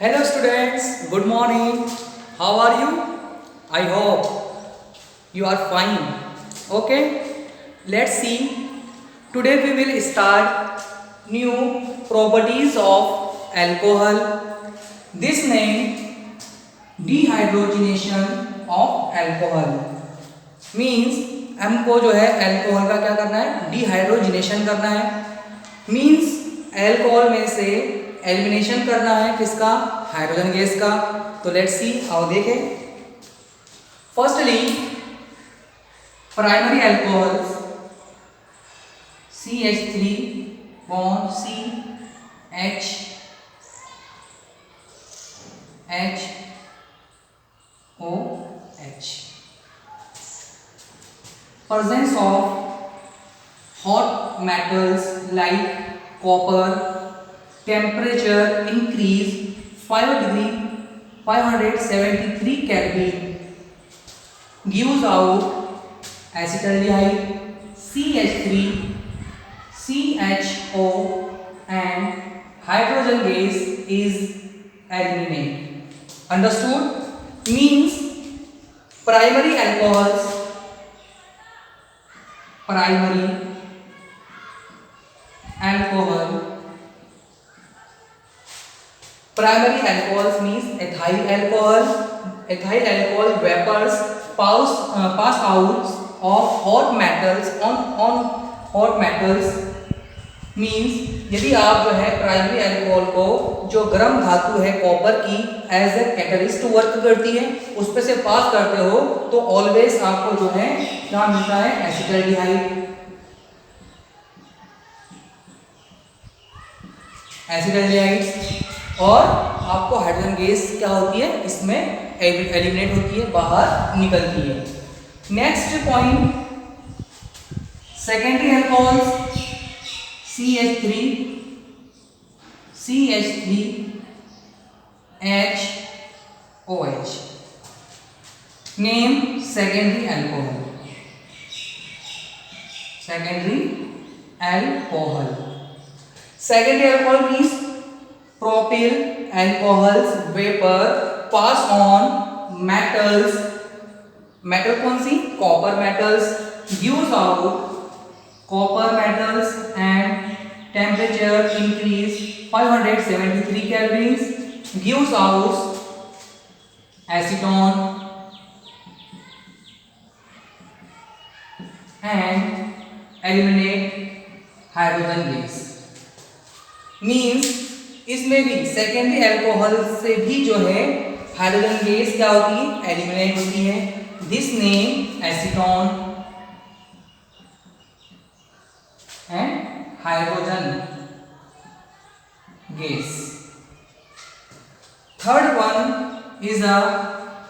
Hello students, good morning. How are you? I hope you are fine. Okay, let's see. Today we will start new properties of alcohol. This name dehydrogenation of alcohol means हमको जो है alcohol का क्या करना है, dehydrogenation करना है। Means alcohol में से एलिमिनेशन करना है किसका, हाइड्रोजन गैस का। तो लेट्स सी, आओ देखें। Firstly primary alcohols CH3 bond CHOH, presence of hot metals like copper, temperature increase 5 degree 573 Kelvin, gives out acetaldehyde CH3 CHO and hydrogen gas is eliminated. Understood? Means primary alcohols means ethyl alcohol vapors pass out of hot metals on hot metals। Means यदि आप जो है primary alcohol को, जो गर्म धातु है copper की, एज ए कैटलिस्ट वर्क करती है, उस पे से पास करते हो तो ऑलवेज आपको जो है क्या मिलता है, एसिटाल्डिहाइड। और आपको हाइड्रोजन गैस क्या होती है, इसमें एलिमिनेट होती है, बाहर निकलती है। Next point, secondary alcohols CH3 HOH, name secondary alcohol. Secondary alcohol means propyl alcohols vapor pass on metals, metal कौन सी, copper metals, gives out copper metals and temperature increase 573 Kelvin, gives out acetone and eliminate hydrogen gas. Means इसमें भी secondary alcohol से भी जो है hydrogen gas क्या होती है, एलिमिनेट होती है। This name acetone and hydrogen gas. Third one is a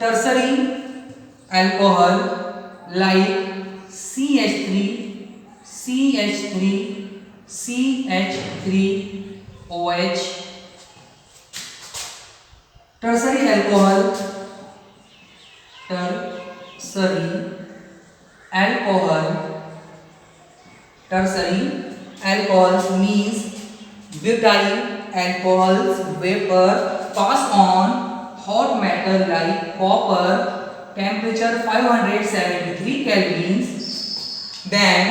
tertiary alcohol like CH3 CH3OH। Tertiary alcohols means butyl alcohols vapor pass on hot metal like copper, temperature 573 Kelvin, then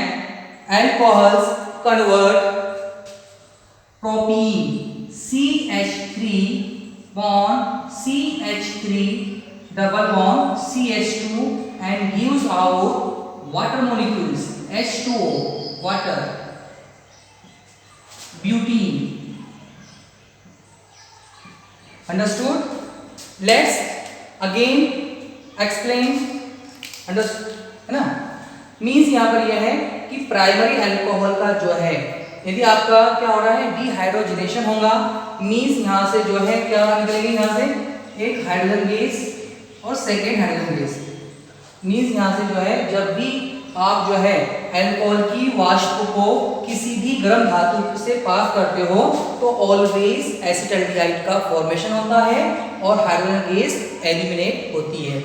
alcohols convert propene CH3 bond CH3 double bond CH2 and gives out water molecules H2O, water, butene। Understood? Let's again explain। understood है ना? Means यहाँ पर यह है कि primary alcohol का जो है, यदि आपका क्या हो रहा है, डिहाइड्रोजिनेशन होगा, मीन्स यहाँ से जो है क्या निकलेगी, यहाँ से एक हाइड्रोजन गैस और सेकेंड हाइड्रोजन गैस। मीन्स यहाँ से जो है जब भी आप जो है अल्कोहल की वाष्प को किसी भी गर्म धातु से पास करते हो तो ऑलवेज एसिटाल्डिहाइड का फॉर्मेशन होता है और हाइड्रोजन गैस एलिमिनेट होती है।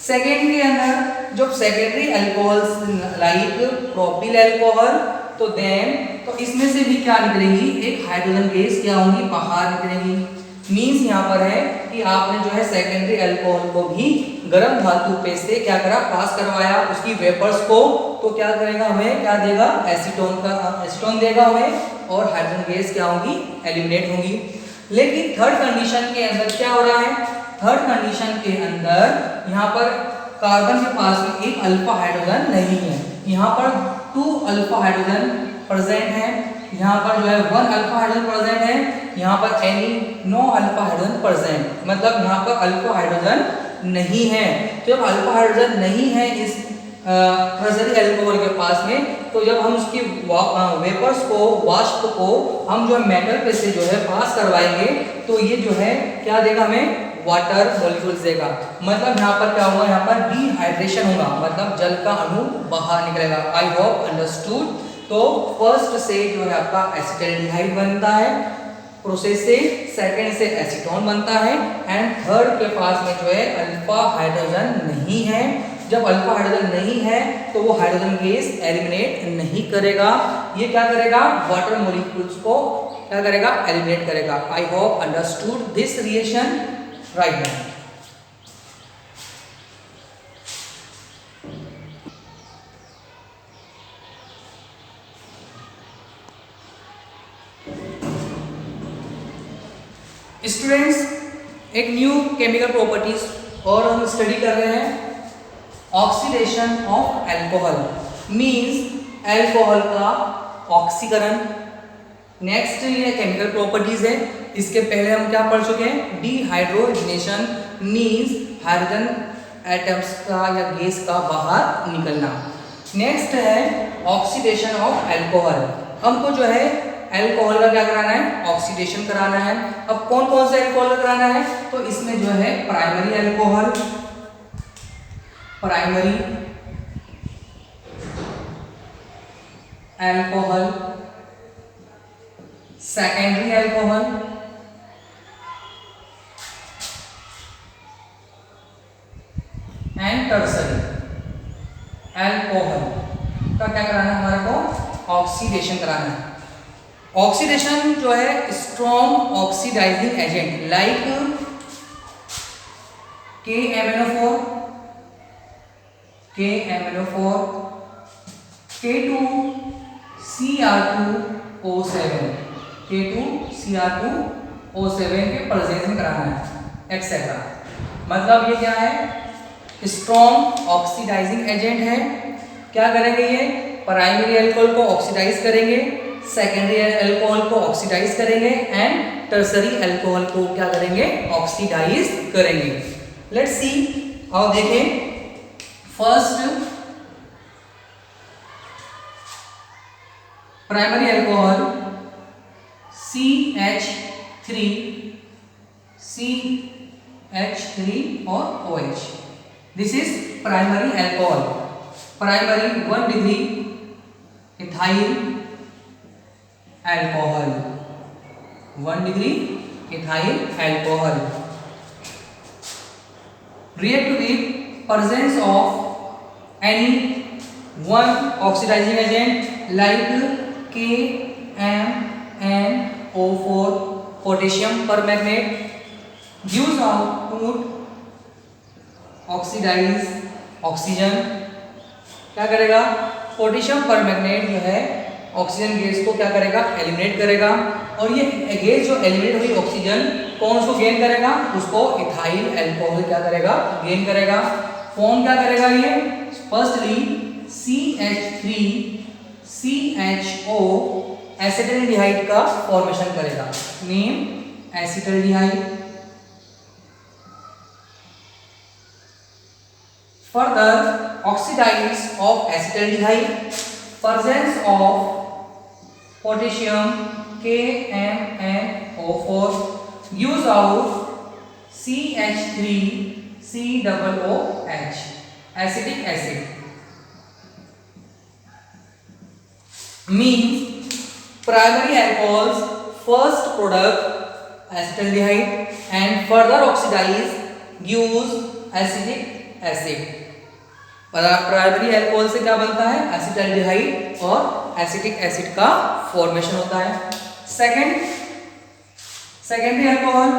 सेकेंड के अंदर जब secondary alcohols like propyl alcohol, तो देन तो इसमें से भी क्या निकलेगी, एक हाइड्रोजन गैस क्या होंगी, बाहर निकलेगी। मीन्स यहाँ पर है कि आपने जो है सेकेंडरी अल्कोहल को भी गर्म धातु पे से क्या करा, पास करवाया उसकी वेपर्स को, तो क्या करेगा, हमें क्या देगा, एसीटोन देगा हमें, और हाइड्रोजन गैस क्या होगी, एलिमिनेट होगी। लेकिन थर्ड कंडीशन के अंदर क्या हो रहा है, थर्ड कंडीशन के अंदर यहाँ पर कार्बन के पास में एक अल्फा हाइड्रोजन नहीं है, यहाँ पर 2 अल्फा हाइड्रोजन प्रेजेंट है, यहाँ पर जो है 1 अल्फा हाइड्रोजन प्रेजेंट है, यहाँ पर नो अल्फा हाइड्रोजन प्रेजेंट, मतलब यहाँ पर अल्फा हाइड्रोजन नहीं है। तो जब अल्फा हाइड्रोजन नहीं है इस ट्रेजरी अल्कोहल के पास में, तो जब हम उसकी वेपर्स को, वाष्प को हम जो है मेटल पे से जो है पास करवाएंगे, तो ये जो है क्या देगा, हमें वाटर मॉलिक्यूल्स देगा। मतलब यहाँ पर क्या होगा, यहाँ पर डिहाइड्रेशन होगा, मतलब जल का अणु बाहर निकलेगा। I hope understood. तो फर्स्ट से जो है आपका एसिटाल्डिहाइड बनता है प्रोसेस से, सेकंड से एसीटोन बनता है, एंड थर्ड के पास में जो है अल्फा हाइड्रोजन नहीं है। जब अल्फा हाइड्रोजन नहीं है तो वो हाइड्रोजन गैस एलिमिनेट नहीं करेगा, ये क्या करेगा, वाटर मॉलिक्यूल्स को क्या करेगा, एलिमिनेट करेगा। I hope understood this reaction right now. Students, एक न्यू केमिकल प्रॉपर्टीज और हम स्टडी कर रहे हैं, oxidation of alcohol, means alcohol का ऑक्सीकरण। नेक्स्ट ये केमिकल प्रॉपर्टीज है, इसके पहले हम क्या पढ़ चुके हैं, डिहाइड्रोजनेशन, मींस हाइड्रोजन एटम्स का या गैस का बाहर निकलना। नेक्स्ट है ऑक्सीडेशन ऑफ अल्कोहल, हमको जो है अल्कोहल का क्या कराना है, ऑक्सीडेशन कराना है। अब कौन कौन से अल्कोहल कराना है, तो इसमें जो है primary alcohol, primary alcohol, secondary alcohol, and tertiary alcohol का क्या कराना है, हमारे को ऑक्सीडेशन कराना है। ऑक्सीडेशन जो है strong oxidising agent like KMnO4, K2Cr2O7 के प्रेजेंस में कराना है, एक्सेट्रा। मतलब ये क्या है, स्ट्रॉन्ग ऑक्सीडाइजिंग एजेंट है। क्या करेंगे, ये प्राइमरी अल्कोहल को ऑक्सीडाइज करेंगे, सेकेंडरी अल्कोहल को ऑक्सीडाइज करेंगे, एंड टर्सरी अल्कोहल को क्या करेंगे, ऑक्सीडाइज करेंगे। लेट्स सी, आओ देखें। फर्स्ट प्राइमरी अल्कोहल CH3 और OH, this is primary alcohol. Primary 1 degree ethyl alcohol, 1 degree ethyl alcohol react with presence of any one oxidizing agent like KMnO4 potassium permanganate gives output oxidize oxygen। क्या करेगा, potassium permanganate जो है oxygen gas को क्या करेगा, eliminate करेगा, और ये गैस जो एलिमिनेट हुई ऑक्सीजन कौन उसको गेन करेगा, उसको इथाइल अल्कोहल क्या करेगा, गेन करेगा। फॉर्म क्या करेगा, ये फर्स्टली CH3CHO एसिटाल्डिहाइड का फॉर्मेशन करेगा, name acetaldehyde. Further oxidise of acetaldehyde, presence of potassium KMnO4 gives out CH3COOH acetic acid, means primary alcohol's first product acetaldehyde and further oxidize gives acetic acid। Primary alcohol से क्या बनता है, acetaldehyde और acetic acid का formation होता है। Secondary alcohol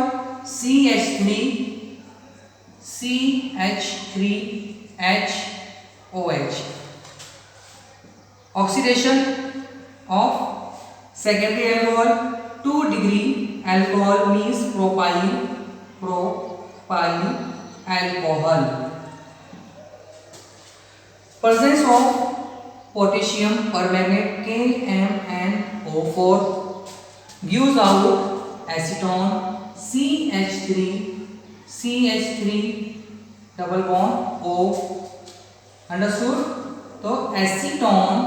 CH3CH3HOH. Oxidation of secondary alcohol, 2 degree alcohol means propyl alcohol. Presence of potassium permanganate KMnO4 gives out acetone CH3 double bond O. Understood? तो acetone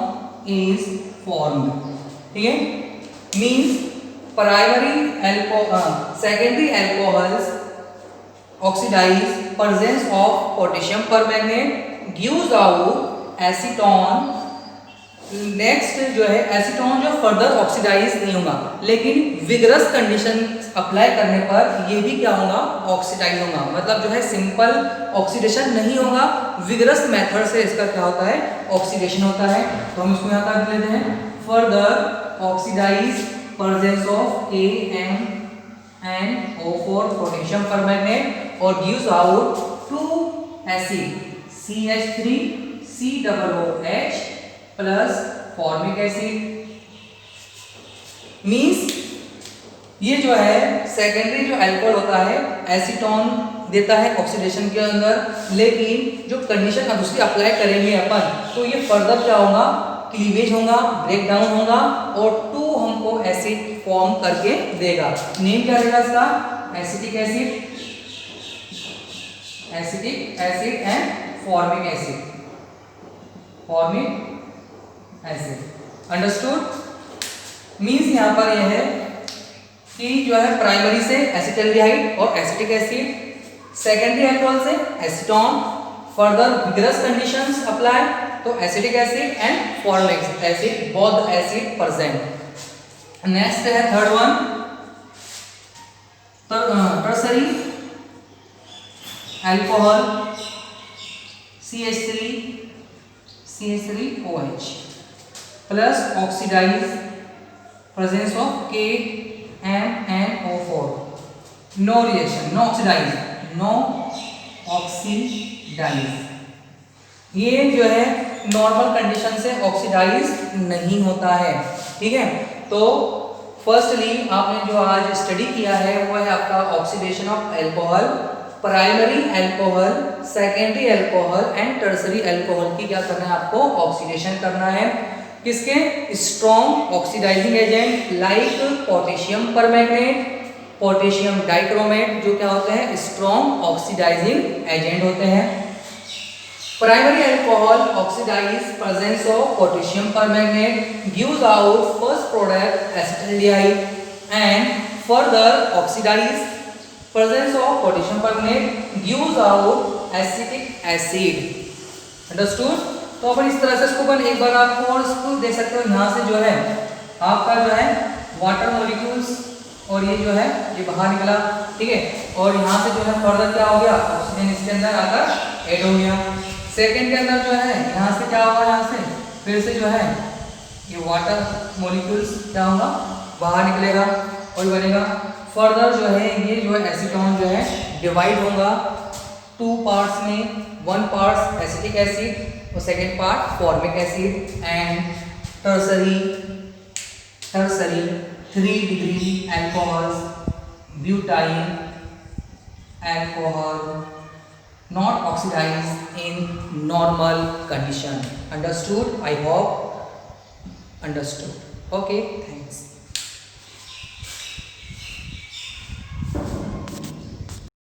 is formed. ठीक है, means primary secondary alcohols oxidise, presence of potassium permanganate gives out acetone. Next जो है acetone जो further oxidise नहीं होगा, लेकिन vigorous condition apply करने पर ये भी क्या होगा, ऑक्सीडाइज होगा. मतलब जो है सिंपल ऑक्सीडेशन नहीं होगा, विगरस मेथड से इसका क्या होता है, ऑक्सीडेशन होता है. तो हम इसको यहाँ तक लेते हैं. Further oxidise presence of KMnO4 potassium permanganate और gives out 2 acid CH3COOH plus formic acid. Means ये जो है सेकेंडरी जो अल्कोहल होता है एसीटोन देता है ऑक्सीडेशन के अंदर, लेकिन जो कंडीशन अब दूसरी अप्लाई करेंगे अपन तो ये फर्दर क्या होगा, क्लीवेज होगा, ब्रेक डाउन होगा और 2 हमको एसिड फॉर्म करके देगा. नेम क्या रहेगा इसका, acetic acid and formic acid. Understood? Means यहाँ पर यह है कि जो है प्राइमरी से एसिटाल्डिहाइड और एसिटिक एसिड, सेकेंडरी अल्कोहल से acetone, further vigorous conditions apply तो acetic acid and formic acid, both acid present. Next है third one, tertiary alcohol CH3OH plus oxidise, presence of KMnO4. No reaction, no oxidise. ये जो है normal condition से oxidise नहीं होता है. ठीक है, तो फर्स्टली आपने जो आज स्टडी किया है वो है आपका oxidation of alcohol, primary alcohol, secondary alcohol and tertiary alcohol की क्या करना है, आपको ऑक्सीडेशन करना है. किसके, strong oxidising agent like potassium permanganate, potassium dichromate, जो क्या होते हैं, स्ट्रॉन्ग ऑक्सीडाइजिंग एजेंट होते हैं. Primary alcohol oxidize presence of potassium permanganate gives out first product acetaldehyde and further oxidize presence of potassium permanganate gives out acetic acid. Understood? तो अपन इस तरह से इसको अपन एक बार आपको और इसको देख सकते हो. यहाँ से जो है आपका जो है वाटर मॉलिक्यूल्स और ये जो है ये बाहर निकला. ठीक है, और यहाँ से जो है फर्दर क्या हो गया, ऑक्सीजन इसके अंदर आकर ऐड हो गया. सेकेंड के अंदर जो है यहाँ से क्या होगा, यहाँ से फिर से जो है ये वाटर मॉलिक्यूल्स क्या होगा, बाहर निकलेगा और बनेगा. फर्दर जो है ये जो है एसीटोन जो है डिवाइड होगा 2 पार्ट्स में, 1 पार्ट एसिटिक एसिड और second part formic acid. And tertiary 3 degree alcohols, butyl alcohol not oxidized in normal condition. Understood? I hope understood. Okay, thanks.